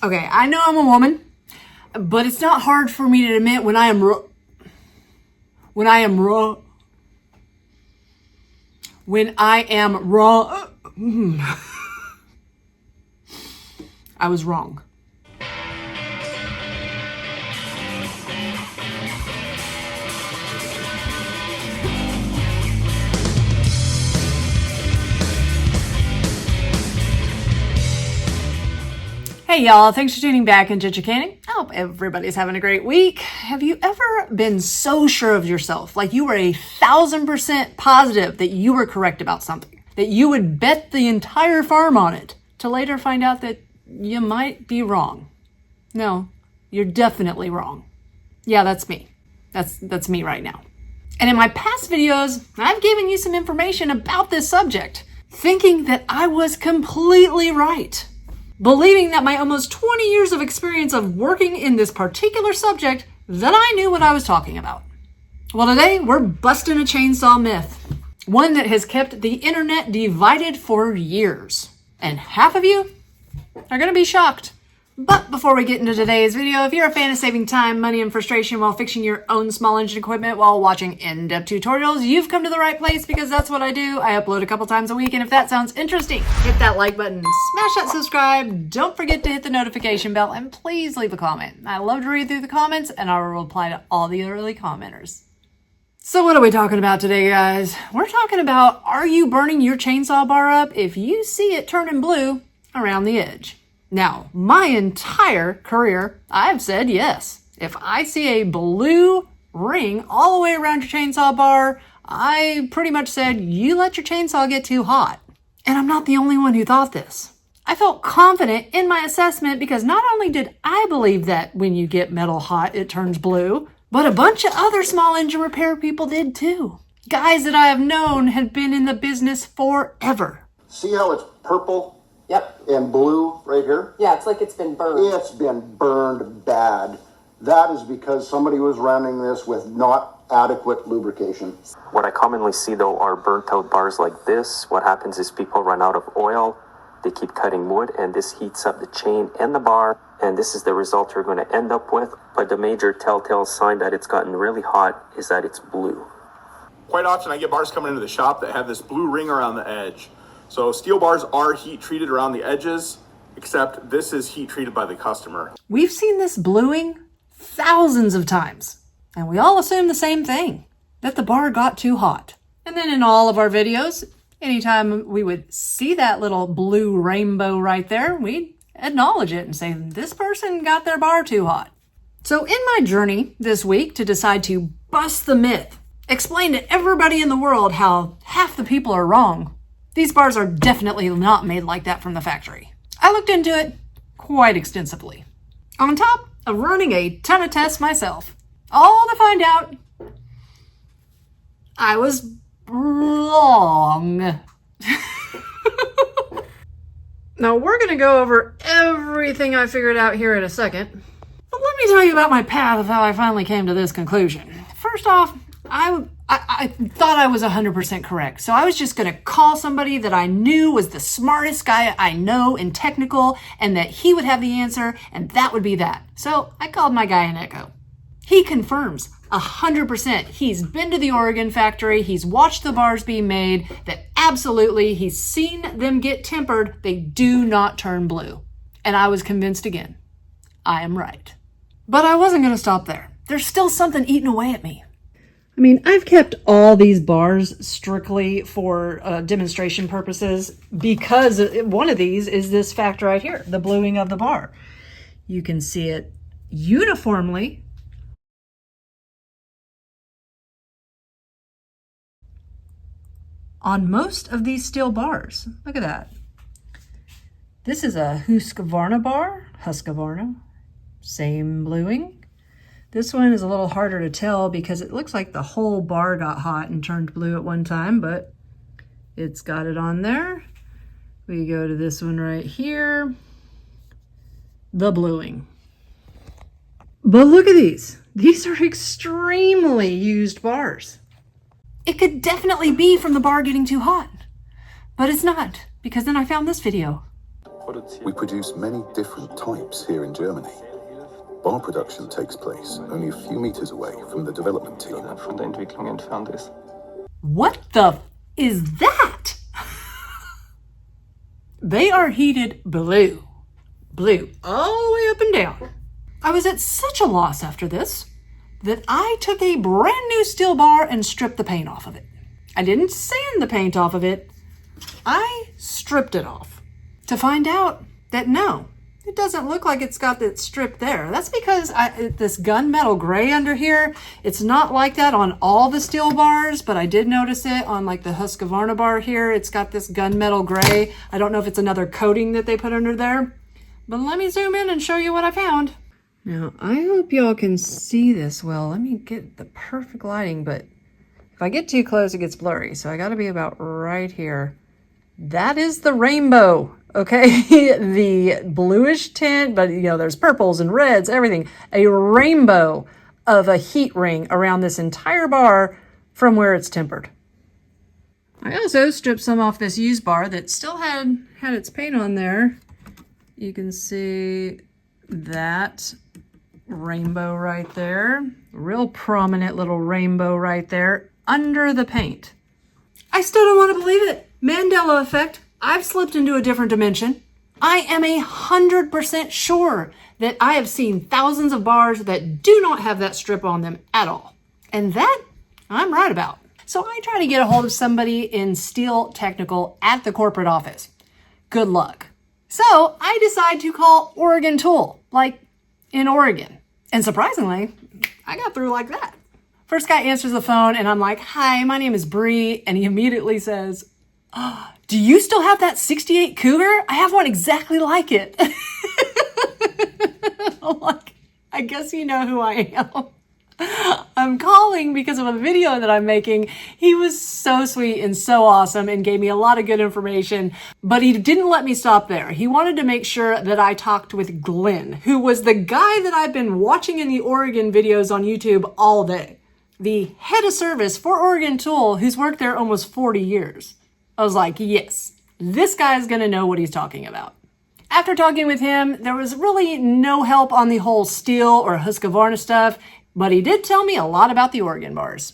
Okay, I know I'm a woman, but it's not hard for me to admit when I am wrong. I was wrong. Hey y'all, thanks for tuning back into Chickanic. I hope everybody's having a great week. Have you ever been so sure of yourself, like you were 1,000% positive that you were correct about something, that you would bet the entire farm on it, to later find out that you might be wrong? No, you're definitely wrong. Yeah, that's me. That's me right now. And in my past videos, I've given you some information about this subject, thinking that I was completely right. Believing that my almost 20 years of experience of working in this particular subject, that I knew what I was talking about. Well, today we're busting a chainsaw myth. One that has kept the internet divided for years. And half of you are going to be shocked. But before we get into today's video, if you're a fan of saving time, money, and frustration while fixing your own small engine equipment while watching in-depth tutorials, you've come to the right place, because that's what I do. I upload a couple times a week, and if that sounds interesting, hit that like button, smash that subscribe, don't forget to hit the notification bell, and please leave a comment. I love to read through the comments, and I will reply to all the early commenters. So what are we talking about today, guys? We're talking about, are you burning your chainsaw bar up if you see it turning blue around the edge? Now, my entire career, I've said yes. If I see a blue ring all the way around your chainsaw bar, I pretty much said, you let your chainsaw get too hot. And I'm not the only one who thought this. I felt confident in my assessment because not only did I believe that when you get metal hot, it turns blue, but a bunch of other small engine repair people did too. Guys that I have known had been in the business forever. See how it's purple? Yep. And blue right here? Yeah, it's like it's been burned. It's been burned bad. That is because somebody was running this with not adequate lubrication. What I commonly see though are burnt out bars like this. What happens is people run out of oil, they keep cutting wood, and this heats up the chain and the bar, and this is the result you're going to end up with. But the major telltale sign that it's gotten really hot is that it's blue. Quite often I get bars coming into the shop that have this blue ring around the edge. So steel bars are heat treated around the edges, except this is heat treated by the customer. We've seen this bluing thousands of times, and we all assume the same thing, that the bar got too hot. And then in all of our videos, anytime we would see that little blue rainbow right there, we'd acknowledge it and say, this person got their bar too hot. So in my journey this week to decide to bust the myth, explain to everybody in the world how half the people are wrong, these bars are definitely not made like that from the factory. I looked into it quite extensively, on top of running a ton of tests myself, all to find out I was wrong. Now we're going to go over everything I figured out here in a second, but let me tell you about my path of how I finally came to this conclusion. First off, I thought I was 100% correct. So I was just going to call somebody that I knew was the smartest guy I know in technical, and that he would have the answer, and that would be that. So I called my guy in Echo. He confirms 100%. He's been to the Oregon factory. He's watched the bars being made, that absolutely he's seen them get tempered. They do not turn blue. And I was convinced again. I am right. But I wasn't going to stop there. There's still something eating away at me. I mean, I've kept all these bars strictly for demonstration purposes because one of these is this fact right here, the bluing of the bar. You can see it uniformly on most of these steel bars. Look at that. This is a Husqvarna bar, same bluing. This one is a little harder to tell because it looks like the whole bar got hot and turned blue at one time, but it's got it on there. We go to this one right here, the bluing. But look at these. These are extremely used bars. It could definitely be from the bar getting too hot, but it's not, because then I found this video. We produce many different types here in Germany. Bar production takes place only a few meters away from the development team. What the is that? They are heated blue. Blue all the way up and down. I was at such a loss after this that I took a brand new steel bar and stripped the paint off of it. I didn't sand the paint off of it. I stripped it off to find out that no, it doesn't look like it's got that strip there. That's because this gunmetal gray under here, it's not like that on all the steel bars, but I did notice it on like the Husqvarna bar here. It's got this gunmetal gray. I don't know if it's another coating that they put under there, but let me zoom in and show you what I found. Now, I hope y'all can see this well. Let me get the perfect lighting, but if I get too close, it gets blurry. So I got to be about right here. That is the rainbow, okay? The bluish tint, but you know, there's purples and reds, everything. A rainbow of a heat ring around this entire bar from where it's tempered. I also stripped some off this used bar that still had its paint on there. You can see that rainbow right there. Real prominent little rainbow right there under the paint. I still don't want to believe it. Mandela effect. I've slipped into a different dimension. I am 100% sure that I have seen thousands of bars that do not have that strip on them at all. And that I'm right about. So I try to get a hold of somebody in steel technical at the corporate office. Good luck. So I decide to call Oregon Tool, like in Oregon. And surprisingly, I got through like that. First guy answers the phone and I'm like, "Hi, my name is Bree." And he immediately says, "Oh, do you still have that 68 Cougar? I have one exactly like it." I'm like, I guess you know who I am. I'm calling because of a video that I'm making. He was so sweet and so awesome and gave me a lot of good information, but he didn't let me stop there. He wanted to make sure that I talked with Glenn, who was the guy that I've been watching in the Oregon videos on YouTube all day. The head of service for Oregon Tool, who's worked there almost 40 years. I was like, yes, this guy's gonna know what he's talking about. After talking with him, there was really no help on the whole steel or Husqvarna stuff, but he did tell me a lot about the Oregon bars.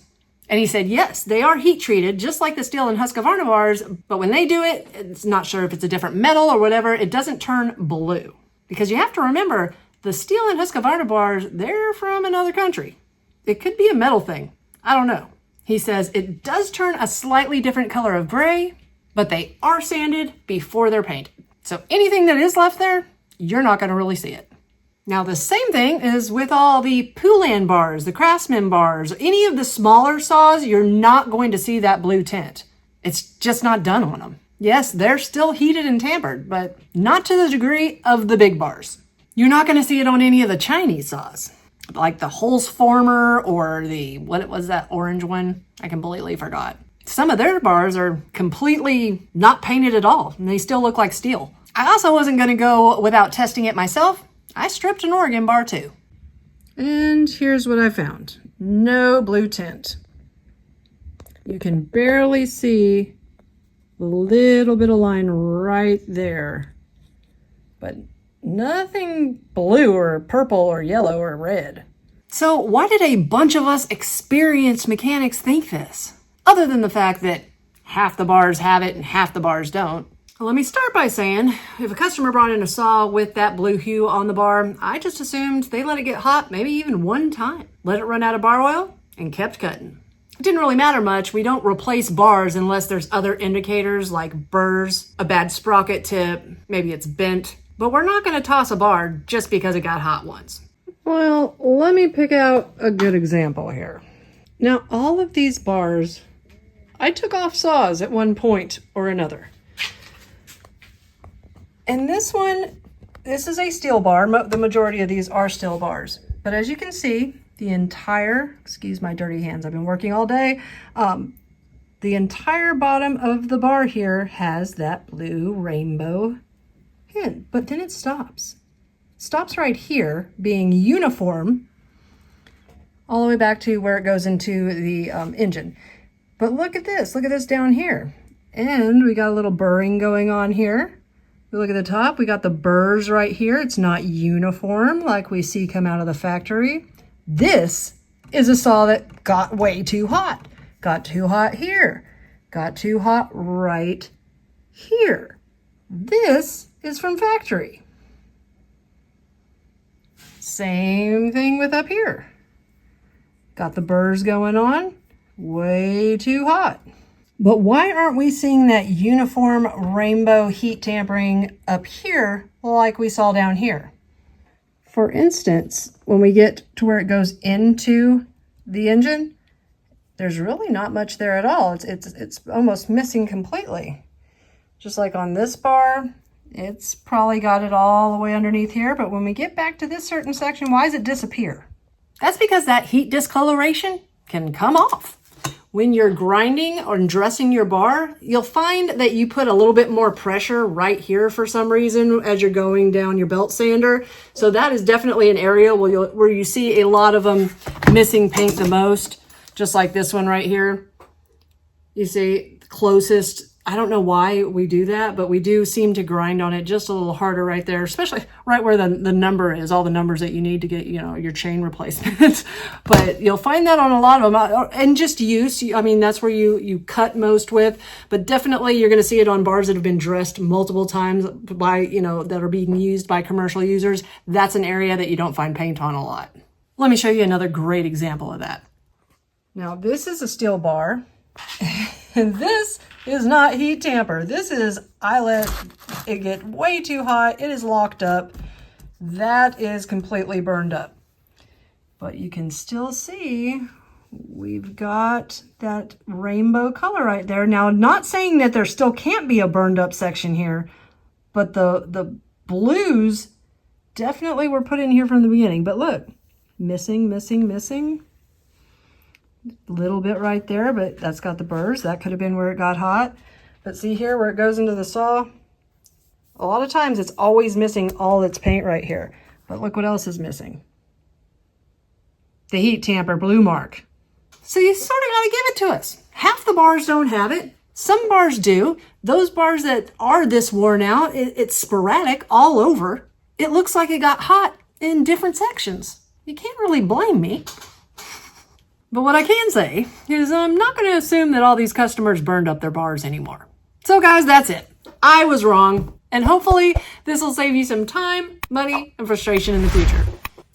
And he said, yes, they are heat treated, just like the steel and Husqvarna bars, but when they do it, it's not sure if it's a different metal or whatever, it doesn't turn blue. Because you have to remember, the steel and Husqvarna bars, they're from another country. It could be a metal thing. I don't know. He says it does turn a slightly different color of gray, but they are sanded before they're painted. So anything that is left there, you're not going to really see it. Now, the same thing is with all the Poulan bars, the Craftsman bars, any of the smaller saws, you're not going to see that blue tint. It's just not done on them. Yes, they're still heated and tampered, but not to the degree of the big bars. You're not going to see it on any of the Chinese saws, like the Holzformer or the, what was that orange one? I completely forgot. Some of their bars are completely not painted at all, and they still look like steel. I also wasn't going to go without testing it myself. I stripped an Oregon bar too. And here's what I found. No blue tint. You can barely see a little bit of line right there, but nothing blue or purple or yellow or red. So why did a bunch of us experienced mechanics think this? Other than the fact that half the bars have it and half the bars don't. Well, let me start by saying, if a customer brought in a saw with that blue hue on the bar, I just assumed they let it get hot maybe even one time. Let it run out of bar oil and kept cutting. It didn't really matter much. We don't replace bars unless there's other indicators like burrs, a bad sprocket tip, maybe it's bent. But we're not going to toss a bar just because it got hot once. Well, let me pick out a good example here. Now, all of these bars, I took off saws at one point or another. And this one, this is a steel bar. The majority of these are steel bars. But as you can see, the entire, excuse my dirty hands, I've been working all day. The entire bottom of the bar here has that blue rainbow hint, but then it stops. Stops right here, being uniform, all the way back to where it goes into the engine. But look at this down here. And we got a little burring going on here. We look at the top, we got the burrs right here. It's not uniform like we see come out of the factory. This is a saw that got way too hot. Got too hot here. Got too hot right here. This is from factory. Same thing with up here. Got the burrs going on. Way too hot. But why aren't we seeing that uniform rainbow heat tampering up here like we saw down here? For instance, when we get to where it goes into the engine, there's really not much there at all. It's almost missing completely. Just like on this bar, it's probably got it all the way underneath here, but when we get back to this certain section, why does it disappear? That's because that heat discoloration can come off. When you're grinding or dressing your bar, you'll find that you put a little bit more pressure right here for some reason as you're going down your belt sander. So that is definitely an area where you see a lot of them missing paint the most, just like this one right here. You see closest. I don't know why we do that, but we do seem to grind on it just a little harder right there, especially right where the number is, all the numbers that you need to get, your chain replacement. But you'll find that on a lot of them. And just use, I mean, that's where you cut most with, but definitely you're going to see it on bars that have been dressed multiple times by, that are being used by commercial users. That's an area that you don't find paint on a lot. Let me show you another great example of that. Now, this is a steel bar, and this is not heat tamper. This is, I let it get way too hot. It is locked up. That is completely burned up. But you can still see we've got that rainbow color right there. Now, not saying that there still can't be a burned up section here, but the blues definitely were put in here from the beginning. But look, missing. Little bit right there, but that's got the burrs. That could have been where it got hot. But see here where it goes into the saw? A lot of times it's always missing all its paint right here. But look what else is missing. The heat tamper blue mark. So you sort of got to give it to us. Half the bars don't have it. Some bars do. Those bars that are this worn out, it's sporadic all over. It looks like it got hot in different sections. You can't really blame me. But what I can say is I'm not going to assume that all these customers burned up their bars anymore. So guys, that's it. I was wrong. And hopefully this will save you some time, money, and frustration in the future.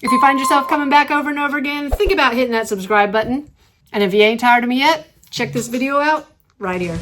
If you find yourself coming back over and over again, think about hitting that subscribe button. And if you ain't tired of me yet, check this video out right here.